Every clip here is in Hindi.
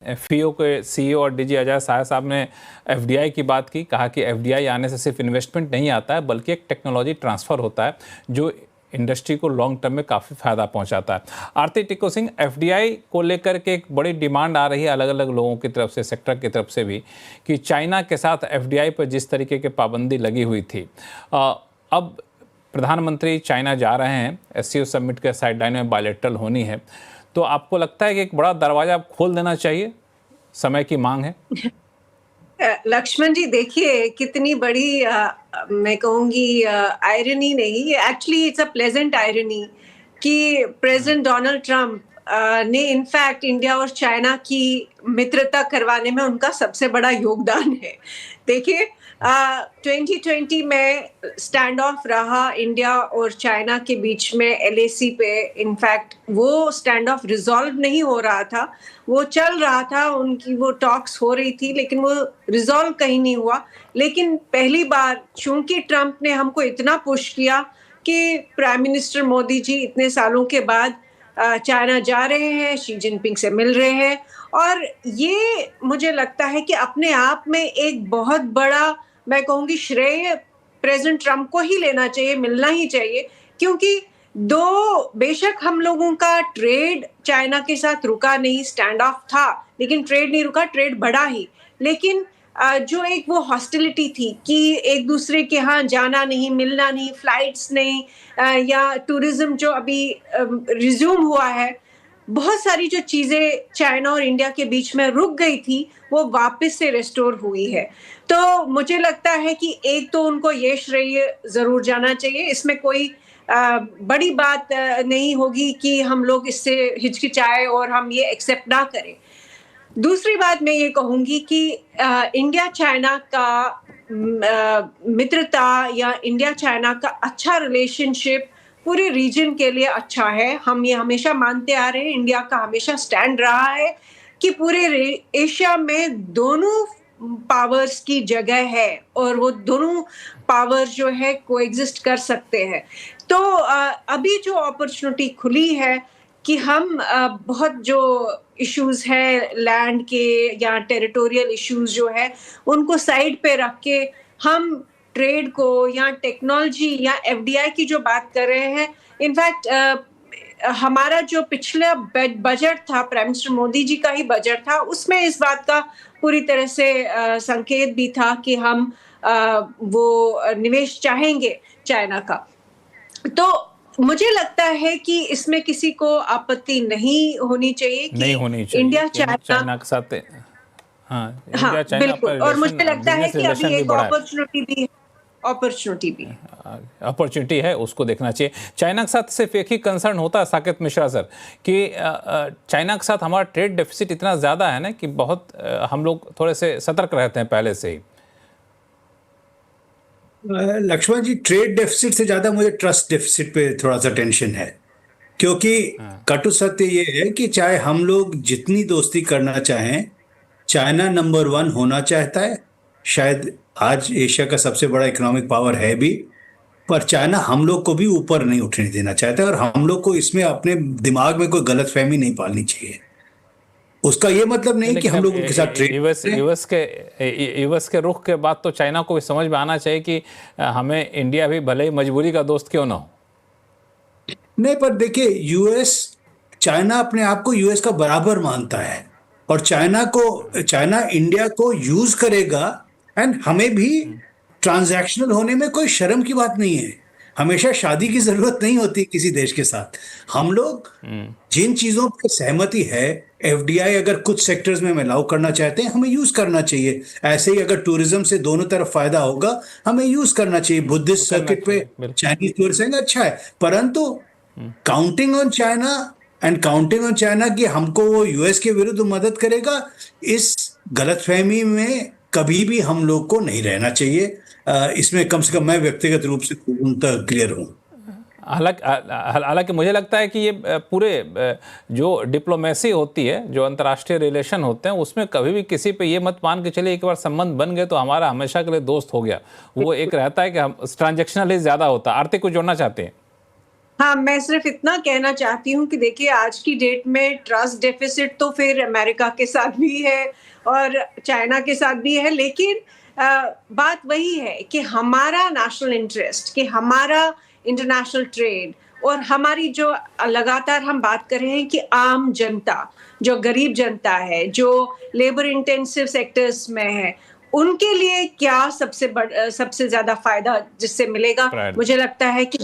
FIO के CEO और DG अजय शाह साहब ने FDI की बात की, कहा कि FDI आने से सिर्फ इन्वेस्टमेंट नहीं आता है बल्कि एक टेक्नोलॉजी ट्रांसफ़र होता है जो इंडस्ट्री को लॉन्ग टर्म में काफ़ी फ़ायदा पहुंचाता है। आरती टिक्को सिंह, FDI को लेकर के एक बड़ी डिमांड आ रही है अलग अलग लोगों की तरफ से, सेक्टर की तरफ से भी, कि चाइना के साथ FDI पर जिस तरीके की पाबंदी लगी हुई थी, अब प्रधानमंत्री चाइना जा रहे हैं, SCO समिट के साइडलाइन में बायलैटरल होनी है, तो आपको लगता है कि एक बड़ा दरवाज़ा आप खोल देना चाहिए, समय की मांग है? लक्ष्मण जी, देखिए कितनी बड़ी मैं कहूँगी आयरनी नहीं, actually it's a pleasant irony कि प्रेसिडेंट डोनाल्ड ट्रंप ने इनफैक्ट इंडिया और चाइना की मित्रता करवाने में उनका सबसे बड़ा योगदान है। देखिए 2020 में स्टैंड ऑफ रहा इंडिया और चाइना के बीच में LAC पे। इनफैक्ट वो स्टैंड ऑफ रिजॉल्व नहीं हो रहा था, वो चल रहा था, उनकी वो टॉक्स हो रही थी, लेकिन वो रिजॉल्व कहीं नहीं हुआ। लेकिन पहली बार चूंकि ट्रंप ने हमको इतना पुश किया कि प्राइम मिनिस्टर मोदी जी इतने सालों के बाद चाइना जा रहे हैं, शी जिनपिंग से मिल रहे हैं, और ये मुझे लगता है कि अपने आप में एक बहुत बड़ा, मैं कहूँगी, श्रेय प्रेसिडेंट ट्रंप को ही लेना चाहिए, मिलना ही चाहिए। क्योंकि बेशक हम लोगों का ट्रेड चाइना के साथ रुका नहीं, स्टैंड ऑफ था, लेकिन ट्रेड नहीं रुका, ट्रेड बढ़ा ही। लेकिन जो एक वो हॉस्टिलिटी थी कि एक दूसरे के यहाँ जाना नहीं, मिलना नहीं, फ्लाइट्स नहीं, या टूरिज्म जो अभी रिज्यूम हुआ है, बहुत सारी जो चीजें चाइना और इंडिया के बीच में रुक गई थी वो वापस से रिस्टोर हुई है। तो मुझे लगता है कि एक तो उनको ये श्रेय जरूर जाना चाहिए, इसमें कोई बड़ी बात नहीं होगी कि हम लोग इससे हिचकिचाए और हम ये एक्सेप्ट ना करें। दूसरी बात मैं ये कहूंगी कि इंडिया चाइना का मित्रता या इंडिया चाइना का अच्छा रिलेशनशिप पूरे रीजन के लिए अच्छा है। हम ये हमेशा मानते आ रहे हैं, इंडिया का हमेशा स्टैंड रहा है कि पूरे एशिया में दोनों पावर्स की जगह है और वो दोनों पावर जो है कोएग्जिस्ट कर सकते हैं। तो अभी जो अपॉर्चुनिटी खुली है कि हम बहुत जो इश्यूज है लैंड के या टेरिटोरियल इश्यूज जो है उनको साइड पे रख के हम ट्रेड को या टेक्नोलॉजी या FDI की जो बात कर रहे हैं, इनफैक्ट हमारा जो पिछला बजट था, प्राइम मिनिस्टर मोदी जी का ही बजट था, उसमें इस बात का पूरी तरह से संकेत भी था कि हम वो निवेश चाहेंगे चाइना का। तो मुझे लगता है कि इसमें किसी को आपत्ति नहीं होनी चाहिए कि इंडिया चाइना के साथ, हाँ, इंडिया चाइना, बिल्कुल। और मुझे लगता है कि अभी एक अपॉर्चुनिटी है, उसको देखना चाहिए। चाइना के साथ सिर्फ एक ही कंसर्न होता है साकेत मिश्रा सर, कि चाइना के साथ हमारा ट्रेड डेफिसिट इतना ज़्यादा है ना कि बहुत हम लोग थोड़े से सतर्क रहते हैं पहले से ही। लक्ष्मण जी, ट्रेड डेफिसिट से ज़्यादा मुझे ट्रस्ट डेफिसिट पे थोड़ा सा टेंशन है, क्योंकि कटु सत्य ये है कि चाहे हम लोग जितनी दोस्ती करना चाहें, चाइना नंबर 1 होना चाहता है। शायद आज एशिया का सबसे बड़ा इकोनॉमिक पावर है भी, पर चाइना हम लोग को भी ऊपर नहीं उठने देना चाहता है, और हम लोग को इसमें अपने दिमाग में कोई गलतफहमी नहीं पालनी चाहिए। उसका ये मतलब नहीं कि हम लोग उनके साथ ट्रेड, यूएस के रुख के बाद तो चाइना को भी समझ में आना चाहिए कि हमें इंडिया भी भले ही मजबूरी का दोस्त क्यों ना हो। नहीं, पर देखिए, चाइना अपने आप को यूएस का बराबर मानता है, और चाइना इंडिया को यूज करेगा, एंड हमें भी ट्रांजैक्शनल होने में कोई शर्म की बात नहीं है। हमेशा शादी की जरूरत नहीं होती किसी देश के साथ। हम लोग जिन चीजों पर सहमति है, FDI अगर कुछ सेक्टर्स में अलाउ करना चाहते हैं, हमें यूज करना चाहिए। ऐसे ही अगर टूरिज्म से दोनों तरफ फायदा होगा, हमें यूज करना चाहिए। बुद्धिस्ट सर्किट पे चाइनीज टूरिज्म अच्छा है, परंतु काउंटिंग ऑन चाइना कि हमको वो यूएस के विरुद्ध मदद करेगा, इस गलतफहमी में कभी भी हम लोग को नहीं रहना चाहिए। इसमें कम से कम मैं व्यक्तिगत रूप से क्लियर हूं। हालांकि मुझे लगता है कि ये पूरे जो डिप्लोमेसी होती है, जो अंतर्राष्ट्रीय रिलेशन होते हैं, उसमें कभी भी किसी पे ये मत मान के चलिए एक बार संबंध बन गए तो हमारा हमेशा के लिए दोस्त हो गया। वो एक रहता है कि हम ट्रांजैक्शनल ही ज़्यादा होता है। आरती को जोड़ना चाहते हैं? हाँ, मैं सिर्फ इतना कहना चाहती हूँ कि देखिए आज की डेट में ट्रस्ट डेफिसिट तो फिर अमेरिका के साथ भी है और चाइना के साथ भी है, लेकिन बात वही है कि हमारा नेशनल इंटरेस्ट, कि हमारा इंटरनेशनल ट्रेड और हमारी जो लगातार हम बात कर रहे हैं कि आम जनता, जो गरीब जनता है, जो लेबर इंटेंसिव सेक्टर्स में है, उनके लिए क्या सबसे ज्यादा फायदा जिससे मिलेगा, Right. मुझे लगता है कि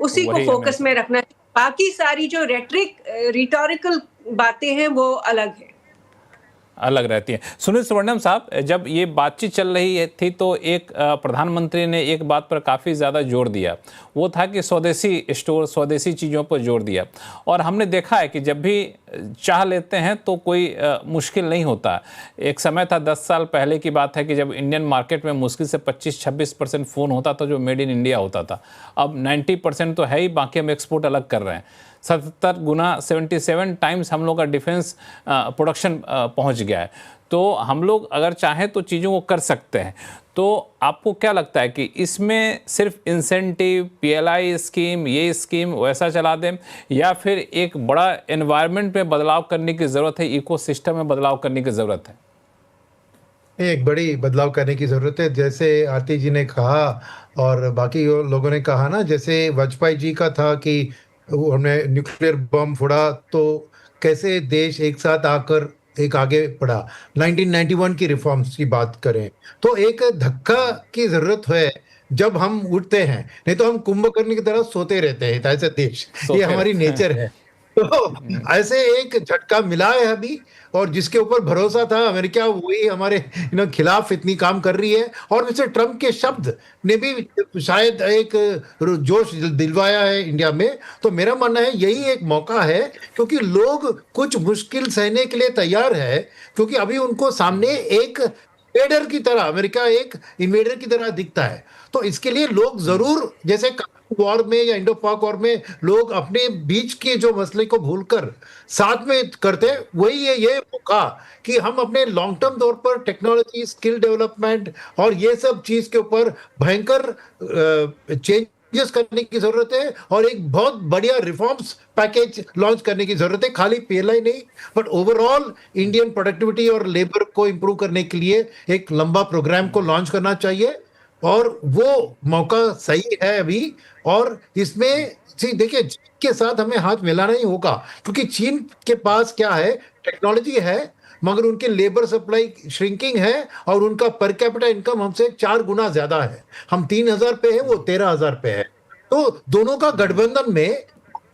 उसी को वही फोकस हमें में रखना चाहिए। बाकी सारी जो रिटोरिकल बातें हैं वो अलग है। अलग रहती हैं। सुनील सुवर्णम साहब, जब ये बातचीत चल रही थी तो एक प्रधानमंत्री ने एक बात पर काफ़ी ज़्यादा जोर दिया, वो था कि स्वदेशी स्टोर, स्वदेशी चीज़ों पर जोर दिया। और हमने देखा है कि जब भी चाह लेते हैं तो कोई मुश्किल नहीं होता। एक समय था 10 साल पहले की बात है कि जब इंडियन मार्केट में मुश्किल से 25-26% फ़ोन होता था जो मेड इन इंडिया होता था। अब 90% तो है ही, बाकी हम एक्सपोर्ट अलग कर रहे हैं। 77 गुना 77 टाइम्स हम लोग का डिफेंस प्रोडक्शन पहुंच गया है। तो हम लोग अगर चाहें तो चीज़ों को कर सकते हैं। तो आपको क्या लगता है कि इसमें सिर्फ इंसेंटिव, पीएलआई स्कीम, ये स्कीम वैसा चला दें, या फिर एक बड़ा एनवायरनमेंट में बदलाव करने की ज़रूरत है, इकोसिस्टम में बदलाव करने की ज़रूरत है? एक बड़ी बदलाव करने की ज़रूरत है। जैसे आरती जी ने कहा और बाकी लोगों ने कहा ना, जैसे वाजपेयी जी का था कि वो हमने न्यूक्लियर बम फोड़ा तो कैसे देश एक साथ आकर एक आगे बढ़ा। 1991 की रिफॉर्म्स की बात करें तो एक धक्का की ज़रूरत है जब हम उठते हैं, नहीं तो हम कुंभकर्ण की तरह सोते रहते हैं ऐसे देश, ये सोते हमारी रहते हैं। नेचर है। तो ऐसे एक झटका मिला है अभी, और जिसके ऊपर भरोसा था अमेरिका वही हमारे खिलाफ इतनी काम कर रही है। और मिस्टर ट्रम्प के शब्द ने भी शायद एक जोश दिलवाया है इंडिया में। तो मेरा मानना है यही एक मौका है, क्योंकि लोग कुछ मुश्किल सहने के लिए तैयार है, क्योंकि अभी उनको सामने एक इन्वेडर की तरह, अमेरिका एक इन्वेडर की तरह दिखता है। तो इसके लिए लोग जरूर, जैसे वॉर में या इंडो पाक वॉर में लोग अपने बीच के जो मसले को भूलकर साथ में करते, वही है ये मौका कि हम अपने लॉन्ग टर्म तौर पर टेक्नोलॉजी, स्किल डेवलपमेंट और ये सब चीज के ऊपर भयंकर चेंजेस करने की जरूरत है, और एक बहुत बढ़िया रिफॉर्म्स पैकेज लॉन्च करने की जरूरत है। खाली पीएलआई नहीं, बट ओवरऑल इंडियन प्रोडक्टिविटी और लेबर को इंप्रूव करने के लिए एक लंबा प्रोग्राम को लॉन्च करना चाहिए, और वो मौका सही है अभी। और इसमें देखिए, चीन के साथ हमें हाथ मिलाना ही होगा, क्योंकि चीन के पास क्या है, टेक्नोलॉजी है, मगर उनके लेबर सप्लाई श्रिंकिंग है, और उनका पर कैपिटा इनकम हमसे 4 गुना ज्यादा है। हम 3000 पे है, वो 13000 पे है। तो दोनों का गठबंधन में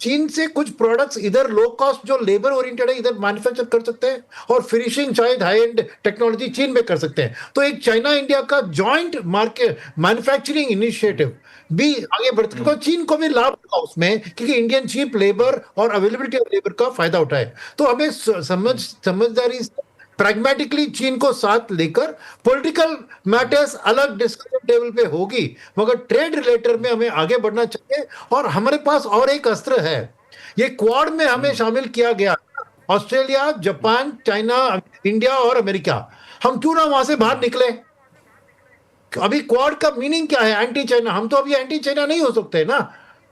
चीन से कुछ प्रोडक्ट्स इधर लो कॉस्ट जो लेबर ओरिएंटेड है इधर मैन्युफैक्चर कर सकते हैं, और फिनिशिंग शायद हाई एंड टेक्नोलॉजी चीन में कर सकते हैं। तो एक चाइना इंडिया का जॉइंट मार्केट मैन्युफैक्चरिंग इनिशिएटिव भी आगे बढ़ते, क्योंकि चीन को भी लाभ होगा उसमें, क्योंकि इंडियन चीप लेबर और अवेलेबिलिटी ऑफ लेबर का फायदा उठाए। तो हमें समझदारी से प्रैग्मेटिकली चीन को साथ लेकर, पॉलिटिकल मैटर्स अलग डिस्कशन टेबल पे होगी, मगर ट्रेड रिलेटेड में हमें आगे बढ़ना चाहिए। और हमारे पास और एक अस्त्र है, ये क्वाड में हमें शामिल किया गया, ऑस्ट्रेलिया, जापान, चाइना, इंडिया और अमेरिका। हम क्यों ना वहां से बाहर निकले? अभी क्वाड का मीनिंग क्या है? Anti China. हम तो अभी एंटी चाइना नहीं हो सकते ना।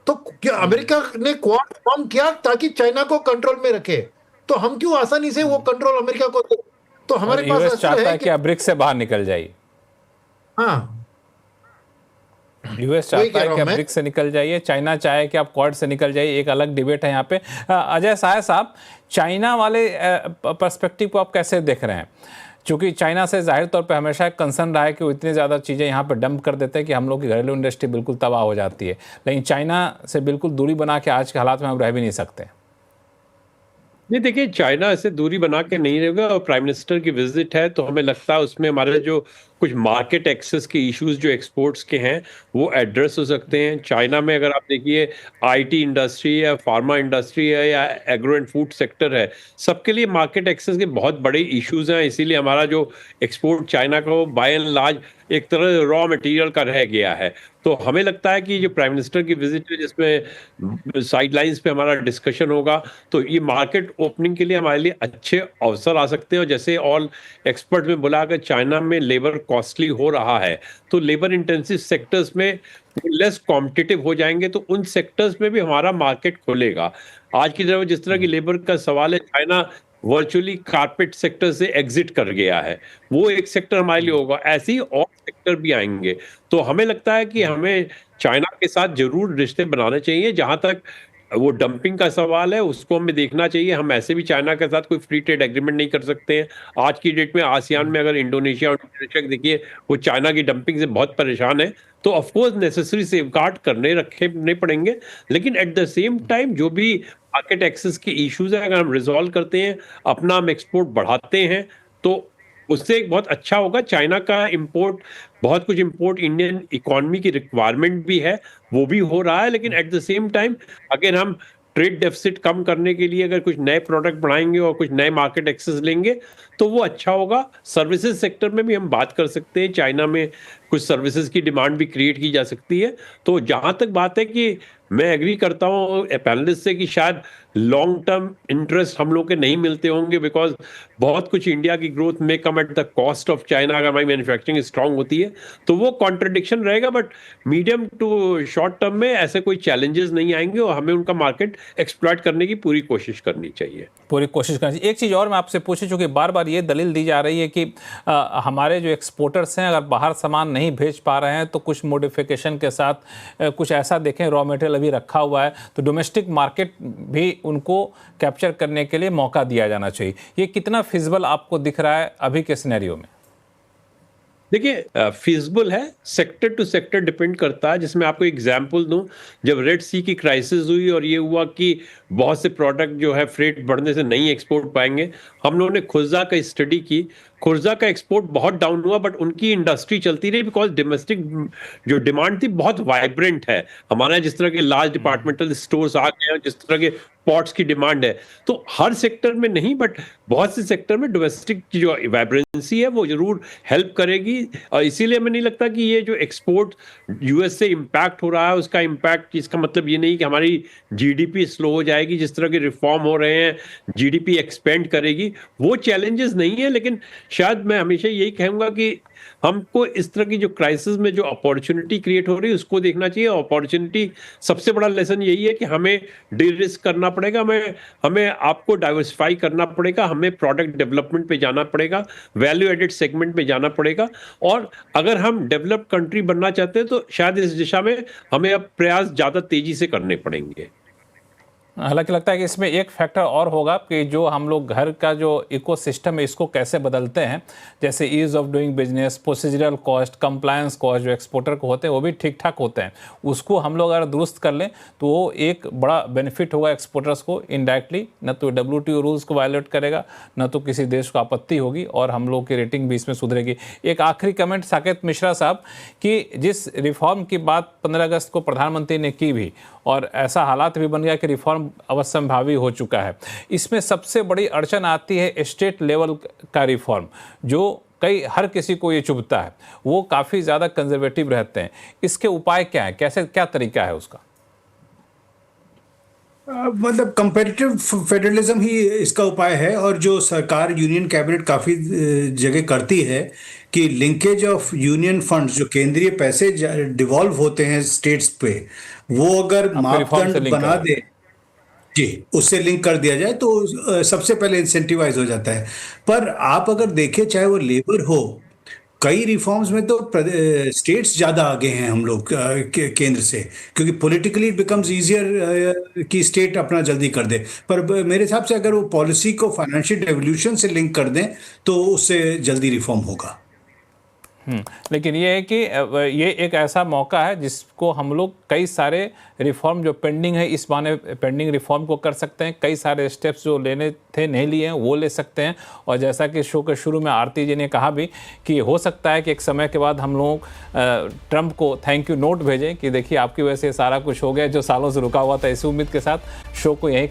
तो क्या अमेरिका ने क्वाड फॉर्म किया ताकि चाइना को कंट्रोल में रखे, तो हम क्यों आसानी से वो कंट्रोल अमेरिका को दे? तो हमारे पास यूएस चाहता है कि आप ब्रिक्स से बाहर निकल जाइए। हाँ, यूएस चाहता है कि आप ब्रिक्स से निकल जाइए, चाइना चाहे कि आप क्वाड से निकल जाइए, एक अलग डिबेट है यहाँ पे। अजय सहाय साहब, चाइना वाले पर्सपेक्टिव को आप कैसे देख रहे हैं? क्योंकि चाइना से जाहिर तौर पे हमेशा एक कंसर्न रहा है कि वो इतनी ज़्यादा चीज़ें यहाँ पे डंप कर देते हैं कि हम लोग की घरेलू इंडस्ट्री बिल्कुल तबाह हो जाती है, लेकिन चाइना से बिल्कुल दूरी बना के आज के हालात में हम रह भी नहीं सकते। नहीं, देखिए, चाइना ऐसे दूरी बना के नहीं रहेगा, और प्राइम मिनिस्टर की विजिट है तो हमें लगता है उसमें हमारे जो कुछ मार्केट एक्सेस के इश्यूज जो एक्सपोर्ट्स के हैं वो एड्रेस हो सकते हैं। चाइना में अगर आप देखिए, आईटी इंडस्ट्री है, फार्मा इंडस्ट्री है, या एग्रो एंड फूड सेक्टर है, सबके लिए मार्केट एक्सेस के बहुत बड़े इश्यूज हैं। इसीलिए हमारा जो एक्सपोर्ट चाइना का वो बाय एंड लार्ज एक तरह रॉ मटेरियल का रह गया है। तो हमें लगता है कि जो प्राइम मिनिस्टर की विजिट है, जिसमें साइडलाइंस पे हमारा डिस्कशन होगा, तो ये मार्केट ओपनिंग के लिए हमारे लिए अच्छे अवसर आ सकते हैं। और जैसे ऑल एक्सपर्ट में बोला कि चाइना में लेबर कॉस्टली हो रहा है तो लेबर इंटेंसिव सेक्टर्स में लेस कॉम्पिटिटिव हो जाएंगे, तो उन सेक्टर्स में भी हमारा मार्केट खुलेगा। आज की तरह जिस तरह की लेबर का सवाल है, चाइना वर्चुअली कारपेट सेक्टर से एग्जिट कर गया है, वो एक सेक्टर हमारे लिए होगा, ऐसे ही और सेक्टर भी आएंगे। तो हमें लगता है कि हमें चाइना के साथ जरूर रिश्ते बनाने चाहिए। जहां तक वो डंपिंग का सवाल है उसको हमें देखना चाहिए। हम ऐसे भी चाइना के साथ कोई फ्री ट्रेड एग्रीमेंट नहीं कर सकते हैं। आज की डेट में आसियान में अगर इंडोनेशिया और इंडोनेशिया देखिए, वो चाइना की डंपिंग से बहुत परेशान है, तो ऑफकोर्स नेसेसरी सेफगार्ड रखने पड़ेंगे। लेकिन एट द सेम टाइम जो भी मार्केट एक्सेस के इश्यूज है, अगर हम रिजॉल्व करते हैं, अपना हम एक्सपोर्ट बढ़ाते हैं, तो उससे एक बहुत अच्छा होगा। चाइना का इंपोर्ट, बहुत कुछ इंपोर्ट इंडियन इकोनॉमी की रिक्वायरमेंट भी है, वो भी हो रहा है। लेकिन एट द सेम टाइम अगर हम ट्रेड डेफिसिट कम करने के लिए अगर कुछ नए प्रोडक्ट बढ़ाएंगे और कुछ नए मार्केट एक्सेस लेंगे तो वो अच्छा होगा। सर्विसेज सेक्टर में भी हम बात कर सकते हैं, चाइना में कुछ सर्विसेज की डिमांड भी क्रिएट की जा सकती है। तो जहां तक बात है कि मैं एग्री करता हूं पैनलिस्ट से कि शायद लॉन्ग टर्म इंटरेस्ट हम लोग के नहीं मिलते होंगे, बिकॉज बहुत कुछ इंडिया की ग्रोथ में come at the cost of China. अगर हमारी मैन्युफैक्चरिंग स्ट्रांग होती है तो वो कॉन्ट्रडिक्शन रहेगा, but medium to short term में ऐसे कोई चैलेंजेस नहीं आएंगे और हमें उनका मार्केट एक्सप्लॉइट करने की पूरी कोशिश करनी चाहिए। पूरी कोशिश करनी चाहिए। एक चीज़ और मैं आपसे पूछी, चूँकि बार बार ये दलील दी जा रही है कि हमारे जो एक्सपोर्टर्स हैं अगर बाहर सामान नहीं भेज पा रहे हैं तो कुछ मॉडिफिकेशन के साथ कुछ ऐसा देखें, रॉ मटेरियल अभी रखा हुआ है तो डोमेस्टिक मार्केट भी उनको कैप्चर करने के लिए मौका दिया जाना चाहिए। ये कितना फिजिबल आपको दिख रहा है अभी के सिनेरियो में? देखिए, फिजिबल है, सेक्टर टू सेक्टर डिपेंड करता है। जिसमें आपको एग्जांपल दूं, जब रेड सी की क्राइसिस हुई और ये हुआ कि बहुत से प्रोडक्ट जो है फ्रेट बढ़ने से नहीं एक्सपोर्ट पाएंगे, हम लोगों ने खुर्जा का स्टडी की। खुर्जा का एक्सपोर्ट बहुत डाउन हुआ, बट उनकी इंडस्ट्री चलती रही बिकॉज डोमेस्टिक जो डिमांड थी बहुत वाइब्रेंट है। हमारे जिस तरह के लार्ज डिपार्टमेंटल स्टोर्स आ गए हैं, जिस तरह के पॉट्स की डिमांड है, तो हर सेक्टर में नहीं बट बहुत से सेक्टर में डोमेस्टिक की जो वाइब्रेंसी है वो जरूर हेल्प करेगी। और इसीलिए हमें नहीं लगता कि ये जो एक्सपोर्ट यूएस से इम्पैक्ट हो रहा है उसका इम्पैक्ट, इसका मतलब ये नहीं कि हमारी जीडीपी स्लो हो जाएगी। जिस तरह के रिफॉर्म हो रहे हैं, जीडीपी एक्सपेंड करेगी, वो चैलेंजेस नहीं है। लेकिन शायद मैं हमेशा यही कहूंगा कि हमको इस तरह की जो क्राइसिस में जो अपॉर्चुनिटी क्रिएट हो रही है उसको देखना चाहिए। अपॉर्चुनिटी सबसे बड़ा लेसन यही है कि हमें डी रिस्क करना पड़ेगा, हमें आपको डाइवर्सिफाई करना पड़ेगा, हमें प्रोडक्ट डेवलपमेंट पे जाना पड़ेगा, वैल्यू एडेड सेगमेंट पे जाना पड़ेगा। और अगर हम डेवलप्ड कंट्री बनना चाहते हैं तो शायद इस दिशा में हमें अब प्रयास ज़्यादा तेजी से करने पड़ेंगे। हालांकि लगता है कि इसमें एक फैक्टर और होगा कि जो हम लोग घर का जो इकोसिस्टम है इसको कैसे बदलते हैं, जैसे ease of doing business, procedural cost, compliance cost जो एक्सपोर्टर को होते हैं वो भी ठीक ठाक होते हैं। उसको हम लोग अगर दुरुस्त कर लें तो वो एक बड़ा बेनिफिट होगा एक्सपोर्टर्स को इनडायरेक्टली। न तो WTO रूल्स को वायलेट करेगा, न तो किसी देश को आपत्ति होगी और हम लोग की रेटिंग भी इसमें सुधरेगी। एक आखिरी कमेंट साकेत मिश्रा साहब कि जिस रिफॉर्म की बात 15 अगस्त को प्रधानमंत्री ने की भी और ऐसा हालात भी बन गया कि रिफॉर्म अवश्यंभावी हो चुका है, इसमें सबसे बड़ी अड़चन आती है स्टेट लेवल का रिफॉर्म, जो हर किसी को ये चुभता है, वो काफ़ी ज़्यादा कंजर्वेटिव रहते हैं। इसके उपाय क्या है, कैसे क्या तरीका है उसका? मतलब कंपेटिटिव फेडरलिज्म ही इसका उपाय है। और जो सरकार, यूनियन कैबिनेट काफ़ी जगह करती है कि लिंकेज ऑफ यूनियन फंड्स, जो केंद्रीय पैसे डिवॉल्व होते हैं स्टेट्स पे, वो अगर मापदंड बना दे, जी, उससे लिंक कर दिया जाए तो सबसे पहले इंसेंटिवाइज हो जाता है। पर आप अगर देखें, चाहे वो लेबर हो, कई रिफॉर्म्स में तो स्टेट्स ज्यादा आगे हैं हम लोग केंद्र से, क्योंकि पॉलिटिकली इट बिकम्स इजियर कि स्टेट अपना जल्दी कर दे। पर मेरे हिसाब से अगर वो पॉलिसी को फाइनेंशियल रेवोल्यूशन से लिंक कर दें तो उससे जल्दी रिफॉर्म होगा। लेकिन ये है कि ये एक ऐसा मौका है जिसको हम लोग कई सारे रिफॉर्म जो पेंडिंग है, इस माने पेंडिंग रिफॉर्म को कर सकते हैं। कई सारे स्टेप्स जो लेने थे नहीं लिए हैं वो ले सकते हैं। और जैसा कि शो के शुरू में आरती जी ने कहा भी कि हो सकता है कि एक समय के बाद हम लोग ट्रंप को थैंक यू नोट भेजें कि देखिए आपकी वजह से सारा कुछ हो गया जो सालों से रुका हुआ था। इसी उम्मीद के साथ शो को यहीं